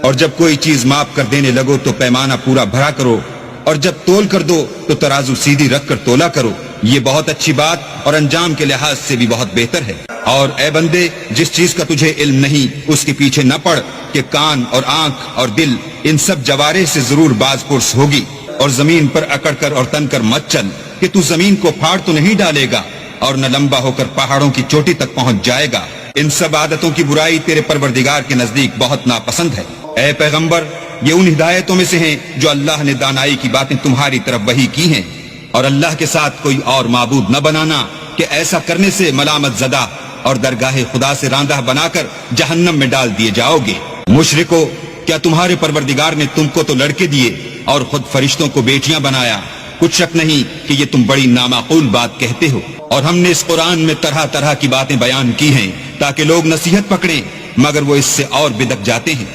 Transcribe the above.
اور جب کوئی چیز معاف کر دینے لگو تو پیمانہ پورا بھرا کرو، اور جب تول کر دو تو ترازو سیدھی رکھ کر تولا کرو، یہ بہت اچھی بات اور انجام کے لحاظ سے بھی بہت بہتر ہے۔ اور اے بندے، جس چیز کا تجھے علم نہیں اس کے پیچھے نہ پڑ کہ کان اور آنکھ اور دل ان سب جوارے سے ضرور باز پرس ہوگی، اور زمین پر اکڑ کر اور تن کر مت چل کہ تو زمین کو پھاڑ تو نہیں ڈالے گا اور نہ لمبا ہو کر پہاڑوں کی چوٹی تک پہنچ جائے گا۔ ان سب عادتوں کی برائی تیرے پروردگار کے نزدیک بہت ناپسند ہے۔ اے پیغمبر، یہ ان ہدایتوں میں سے ہیں جو اللہ نے دانائی کی باتیں تمہاری طرف وحی کی ہیں، اور اللہ کے ساتھ کوئی اور معبود نہ بنانا کہ ایسا کرنے سے ملامت زدہ اور درگاہ خدا سے راندہ بنا کر جہنم میں ڈال دیے جاؤ گے۔ مشرکو، کیا تمہارے پروردگار نے تم کو تو لڑکے دیے اور خود فرشتوں کو بیٹیاں بنایا؟ کچھ شک نہیں کہ یہ تم بڑی نامعقول بات کہتے ہو۔ اور ہم نے اس قرآن میں طرح طرح کی باتیں بیان کی ہیں تاکہ لوگ نصیحت پکڑیں، مگر وہ اس سے اور بدک جاتے ہیں۔